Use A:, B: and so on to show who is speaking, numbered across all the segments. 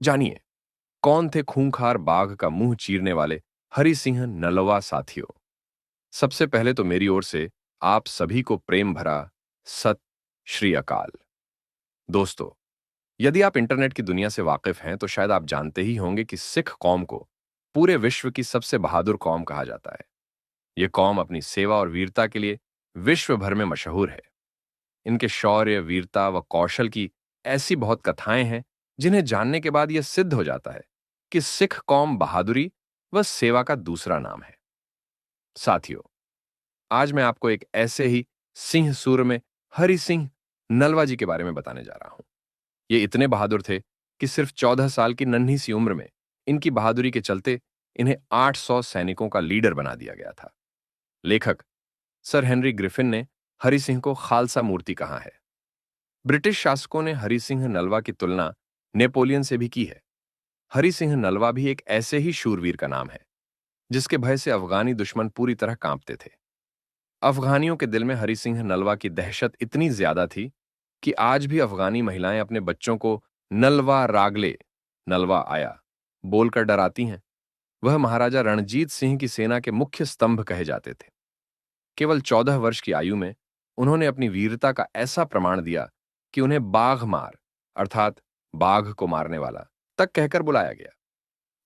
A: जानिए, कौन थे खूंखार बाघ का मुंह चीरने वाले हरि सिंह नलवा साथियों। सबसे पहले तो मेरी ओर से आप सभी को प्रेम भरा सत श्री अकाल। दोस्तों, यदि आप इंटरनेट की दुनिया से वाकिफ हैं तो शायद आप जानते ही होंगे कि सिख कौम को पूरे विश्व की सबसे बहादुर कौम कहा जाता है। यह कौम अपनी सेवा और वीरता के लिए विश्व भर में मशहूर है। इनके शौर्य, वीरता व कौशल की ऐसी बहुत कथाएं हैं जिन्हें जानने के बाद यह सिद्ध हो जाता है कि सिख कौम बहादुरी व सेवा का दूसरा नाम है। साथियों, आज मैं आपको एक ऐसे ही सिंह सूर में हरि सिंह नलवा जी के बारे में बताने जा रहा हूं। ये इतने बहादुर थे कि सिर्फ 14 साल की नन्ही सी उम्र में इनकी बहादुरी के चलते इन्हें 800 सैनिकों का लीडर बना दिया गया था। लेखक सर हेनरी ग्रिफिन ने हरि सिंह को खालसा मूर्ति कहा है। ब्रिटिश शासकों ने हरि सिंह नलवा की तुलना नेपोलियन से भी की है। हरि सिंह नलवा भी एक ऐसे ही शूरवीर का नाम है जिसके भय से अफगानी दुश्मन पूरी तरह कांपते थे। अफगानियों के दिल में हरि सिंह नलवा की दहशत इतनी ज्यादा थी कि आज भी अफगानी महिलाएं अपने बच्चों को नलवा रागले, नलवा आया, बोलकर डराती हैं। वह महाराजा रणजीत सिंह की सेना के मुख्य स्तंभ कहे जाते थे। केवल 14 वर्ष की आयु में उन्होंने अपनी वीरता का ऐसा प्रमाण दिया कि उन्हें बाघ मार, अर्थात बाघ को मारने वाला, तक कहकर बुलाया गया।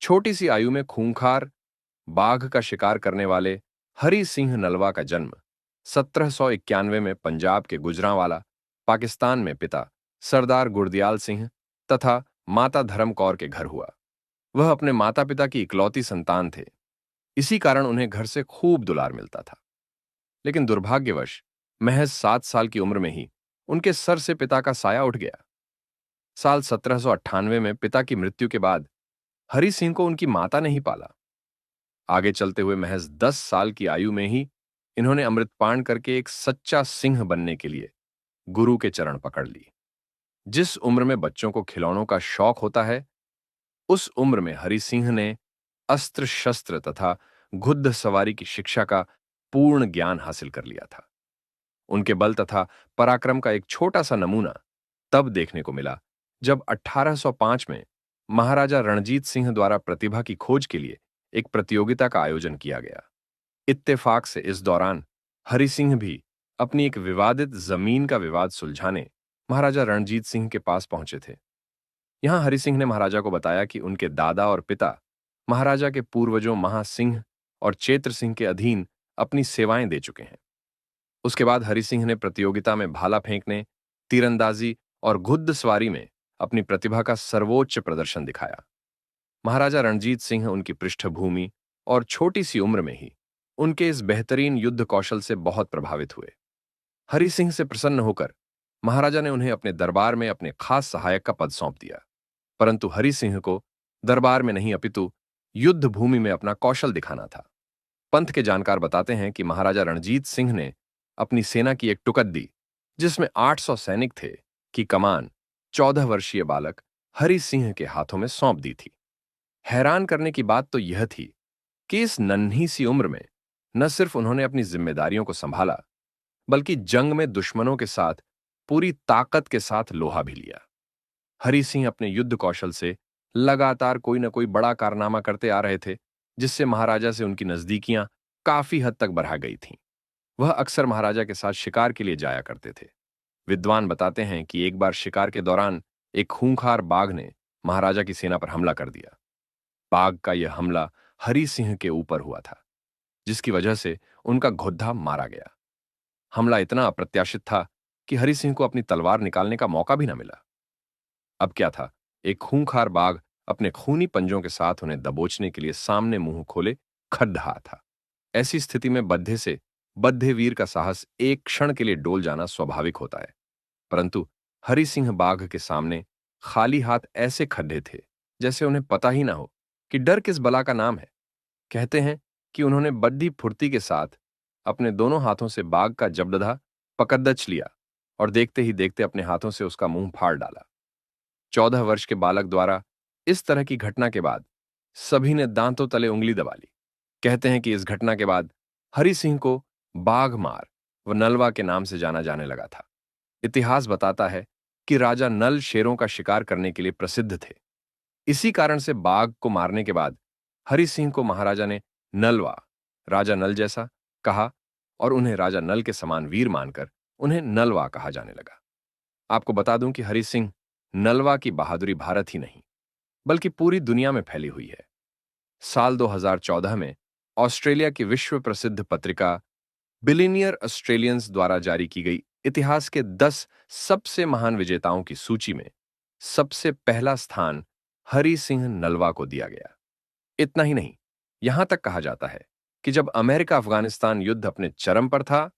A: छोटी सी आयु में खूंखार बाघ का शिकार करने वाले हरि सिंह नलवा का जन्म 1791 में पंजाब के गुजरांवाला, पाकिस्तान में पिता सरदार गुरदयाल सिंह तथा माता धर्म कौर के घर हुआ। वह अपने माता पिता की इकलौती संतान थे। इसी कारण उन्हें घर से खूब दुलार मिलता था। लेकिन दुर्भाग्यवश महज 7 साल की उम्र में ही उनके सर से पिता का साया उठ गया। साल 1798 में पिता की मृत्यु के बाद हरि सिंह को उनकी माता ने ही पाला। आगे चलते हुए महज 10 साल की आयु में ही इन्होंने अमृतपान करके एक सच्चा सिंह बनने के लिए गुरु के चरण पकड़ ली। जिस उम्र में बच्चों को खिलौनों का शौक होता है, उस उम्र में हरि सिंह ने अस्त्र शस्त्र तथा घुड़ सवारी की शिक्षा का पूर्ण ज्ञान हासिल कर लिया था। उनके बल तथा पराक्रम का एक छोटा सा नमूना तब देखने को मिला जब 1805 में महाराजा रणजीत सिंह द्वारा प्रतिभा की खोज के लिए एक प्रतियोगिता का आयोजन किया गया। इत्तेफाक से इस दौरान हरि सिंह भी अपनी एक विवादित जमीन का विवाद सुलझाने महाराजा रणजीत सिंह के पास पहुंचे थे। यहां हरि सिंह ने महाराजा को बताया कि उनके दादा और पिता महाराजा के पूर्वजों महासिंह और चेत्र सिंह के अधीन अपनी सेवाएं दे चुके हैं। उसके बाद हरि सिंह ने प्रतियोगिता में भाला फेंकने, तीरंदाजी और घुड़सवारी में अपनी प्रतिभा का सर्वोच्च प्रदर्शन दिखाया। महाराजा रणजीत सिंह उनकी पृष्ठभूमि और छोटी सी उम्र में ही उनके इस बेहतरीन युद्ध कौशल से बहुत प्रभावित हुए। हरि सिंह से प्रसन्न होकर महाराजा ने उन्हें अपने दरबार में अपने खास सहायक का पद सौंप दिया। परंतु हरि सिंह को दरबार में नहीं अपितु युद्ध भूमि में अपना कौशल दिखाना था। पंथ के जानकार बताते हैं कि महाराजा रणजीत सिंह ने अपनी सेना की एक टुकड़ी, जिसमें 800 सैनिक थे, की कमान 14 वर्षीय बालक हरि सिंह के हाथों में सौंप दी थी। हैरान करने की बात तो यह थी कि इस नन्ही सी उम्र में न सिर्फ उन्होंने अपनी जिम्मेदारियों को संभाला, बल्कि जंग में दुश्मनों के साथ पूरी ताकत के साथ लोहा भी लिया। हरि सिंह अपने युद्ध कौशल से लगातार कोई न कोई बड़ा कारनामा करते आ रहे थे, जिससे महाराजा से उनकी नजदीकियां काफी हद तक बढ़ा गई थीं। वह अक्सर महाराजा के साथ शिकार के लिए जाया करते थे। विद्वान बताते हैं कि एक बार शिकार के दौरान एक खूंखार बाघ ने महाराजा की सेना पर हमला कर दिया। बाघ का यह हमला हरि सिंह के ऊपर हुआ था, जिसकी वजह से उनका घोड़ा मारा गया। हमला इतना अप्रत्याशित था कि हरि सिंह को अपनी तलवार निकालने का मौका भी न मिला। अब क्या था, एक खूंखार बाघ अपने खूनी पंजों के साथ उन्हें दबोचने के लिए सामने मुंह खोले खड़ रहा था। ऐसी स्थिति में बद्धे से बद्धे वीर का साहस एक क्षण के लिए डोल जाना स्वाभाविक होता है। परंतु हरि सिंह बाघ के सामने खाली हाथ ऐसे खड़े थे जैसे उन्हें पता ही ना हो कि डर किस बला का नाम है। कहते हैं कि उन्होंने बड्डी फुर्ती के साथ अपने दोनों हाथों से बाघ का जबड़ा पकड़दच लिया और देखते ही देखते अपने हाथों से उसका मुंह फाड़ डाला। 14 वर्ष के बालक द्वारा इस तरह की घटना के बाद सभी ने दांतों तले उंगली दबा ली। कहते हैं कि इस घटना के बाद हरि सिंह को बाघ मार व नलवा के नाम से जाना जाने लगा था। इतिहास बताता है कि राजा नल शेरों का शिकार करने के लिए प्रसिद्ध थे। इसी कारण से बाघ को मारने के बाद हरि सिंह को महाराजा ने नलवा, राजा नल जैसा कहा और उन्हें राजा नल के समान वीर मानकर उन्हें नलवा कहा जाने लगा। आपको बता दूं कि हरि सिंह नलवा की बहादुरी भारत ही नहीं बल्कि पूरी दुनिया में फैली हुई है। साल 2014 में ऑस्ट्रेलिया की विश्व प्रसिद्ध पत्रिका बिलियनियर ऑस्ट्रेलियंस द्वारा जारी की गई इतिहास के 10 सबसे महान विजेताओं की सूची में सबसे पहला स्थान हरि सिंह नलवा को दिया गया। इतना ही नहीं, यहां तक कहा जाता है कि जब अमेरिका अफगानिस्तान युद्ध अपने चरम पर था,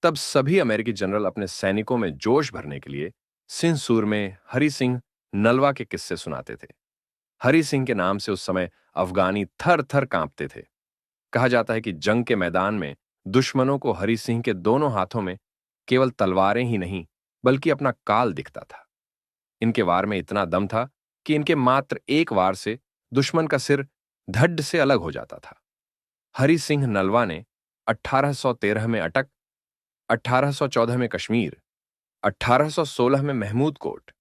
A: तब सभी अमेरिकी जनरल अपने सैनिकों में जोश भरने के लिए सिंह सूर में हरि सिंह नलवा के किस्से सुनाते थे। हरि सिंह के नाम से उस समय अफगानी थर थर कांपते थे। कहा जाता है कि जंग के मैदान में दुश्मनों को हरि सिंह के दोनों हाथों में केवल तलवारें ही नहीं बल्कि अपना काल दिखता था। इनके वार में इतना दम था कि इनके मात्र एक वार से दुश्मन का सिर धड़ से अलग हो जाता था। हरि सिंह नलवा ने 1813 में अटक, 1814 में कश्मीर, 1816 में महमूद कोट,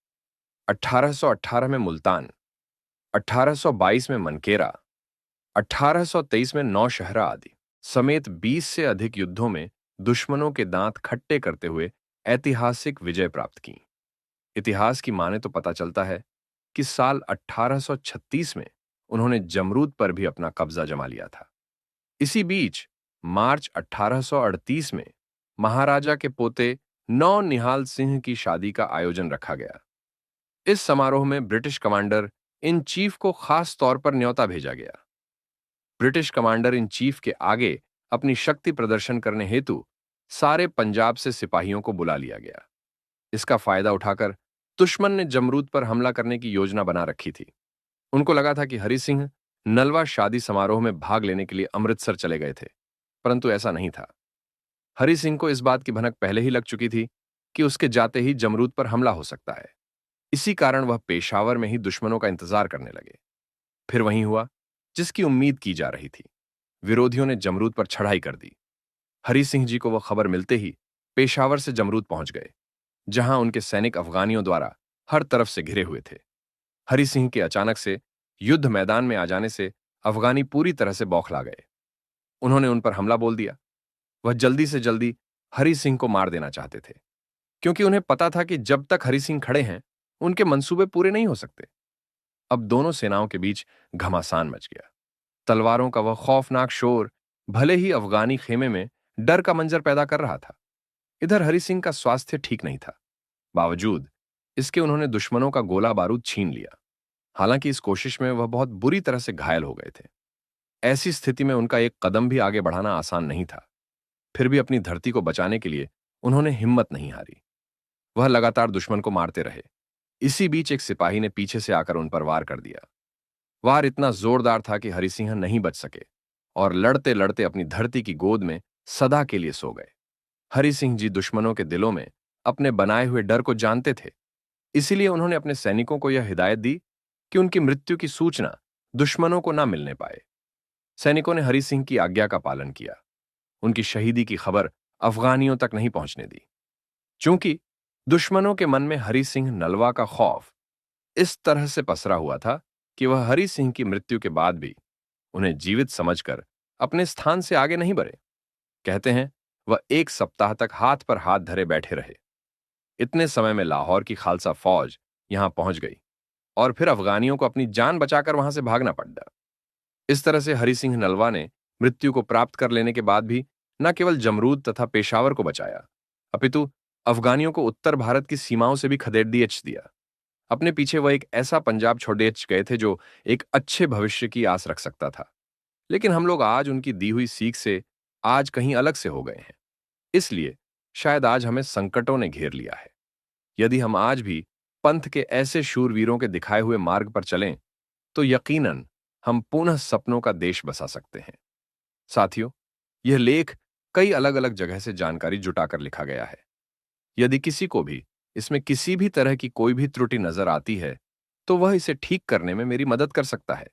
A: 1818 में मुल्तान, 1822 में मनकेरा, 1823 में नौशहरा आदि समेत 20 से अधिक युद्धों में दुश्मनों के दांत खट्टे करते हुए ऐतिहासिक विजय प्राप्त की। इतिहास की माने तो पता चलता है कि साल 1836 में उन्होंने जमरूद पर भी अपना कब्जा जमा लिया था। इसी बीच मार्च 1838 में महाराजा के पोते नौ निहाल सिंह की शादी का आयोजन रखा गया। इस समारोह में ब्रिटिश कमांडर इन चीफ को खास तौर पर न्योता भेजा गया। ब्रिटिश कमांडर इन चीफ के आगे अपनी शक्ति प्रदर्शन करने हेतु सारे पंजाब से सिपाहियों को बुला लिया गया। इसका फायदा उठाकर दुश्मन ने जमरूद पर हमला करने की योजना बना रखी थी। उनको लगा था कि हरि सिंह नलवा शादी समारोह में भाग लेने के लिए अमृतसर चले गए थे, परंतु ऐसा नहीं था। हरि सिंह को इस बात की भनक पहले ही लग चुकी थी कि उसके जाते ही जमरूद पर हमला हो सकता है। इसी कारण वह पेशावर में ही दुश्मनों का इंतजार करने लगे। फिर वही हुआ जिसकी उम्मीद की जा रही थी। विरोधियों ने जमरूद पर चढ़ाई कर दी। हरि सिंह जी को वह खबर मिलते ही पेशावर से जमरूद पहुंच गए, जहां उनके सैनिक अफगानियों द्वारा हर तरफ से घिरे हुए थे। हरि सिंह के अचानक से युद्ध मैदान में आ जाने से अफगानी पूरी तरह से बौखला गए। उन्होंने उन पर हमला बोल दिया। वह जल्दी से जल्दी हरि सिंह को मार देना चाहते थे, क्योंकि उन्हें पता था कि जब तक हरि सिंह खड़े हैं उनके मंसूबे पूरे नहीं हो सकते। अब दोनों सेनाओं के बीच घमासान मच गया। तलवारों का वह खौफनाक शोर भले ही अफगानी खेमे में डर का मंजर पैदा कर रहा था, इधर हरि सिंह का स्वास्थ्य ठीक नहीं था। बावजूद इसके उन्होंने दुश्मनों का गोला बारूद छीन लिया। हालांकि इस कोशिश में वह बहुत बुरी तरह से घायल हो गए थे। ऐसी स्थिति में उनका एक कदम भी आगे बढ़ाना आसान नहीं था। फिर भी अपनी धरती को बचाने के लिए उन्होंने हिम्मत नहीं हारी। वह लगातार दुश्मन को मारते रहे। इसी बीच एक सिपाही ने पीछे से आकर उन पर वार कर दिया। वार इतना जोरदार था कि हरि सिंह नहीं बच सके और लड़ते लड़ते अपनी धरती की गोद में सदा के लिए सो गए। हरि सिंह जी दुश्मनों के दिलों में अपने बनाए हुए डर को जानते थे, इसीलिए उन्होंने अपने सैनिकों को यह हिदायत दी कि उनकी मृत्यु की सूचना दुश्मनों को न मिलने पाए। सैनिकों ने हरि सिंह की आज्ञा का पालन किया। उनकी शहीदी की खबर अफगानियों तक नहीं पहुंचने दी। चूंकि दुश्मनों के मन में हरि सिंह नलवा का खौफ इस तरह से पसरा हुआ था कि वह हरि सिंह की मृत्यु के बाद भी उन्हें जीवित समझकर अपने स्थान से आगे नहीं बढ़े। कहते हैं वह एक सप्ताह तक हाथ पर हाथ धरे बैठे रहे। इतने समय में लाहौर की खालसा फौज यहां पहुंच गई और फिर अफगानियों को अपनी जान बचाकर वहां से भागना पड़ा। इस तरह से हरि सिंह नलवा ने मृत्यु को प्राप्त कर लेने के बाद भी न केवल जमरूद तथा पेशावर को बचाया, अपितु अफगानियों को उत्तर भारत की सीमाओं से भी खदेड़ दिया। अपने पीछे वह एक ऐसा पंजाब छोड़ गए थे जो एक अच्छे भविष्य की आस रख सकता था। लेकिन हम लोग आज उनकी दी हुई सीख से आज कहीं अलग से हो गए हैं। इसलिए शायद आज हमें संकटों ने घेर लिया है। यदि हम आज भी पंथ के ऐसे शूरवीरों के दिखाए हुए मार्ग पर चलें, तो यकीनन हम पुनः सपनों का देश बसा सकते हैं। साथियों, यह लेख कई अलग अलग जगह से जानकारी जुटाकर लिखा गया है। यदि किसी को भी इसमें किसी भी तरह की कोई भी त्रुटि नजर आती है, तो वह इसे ठीक करने में मेरी मदद कर सकता है।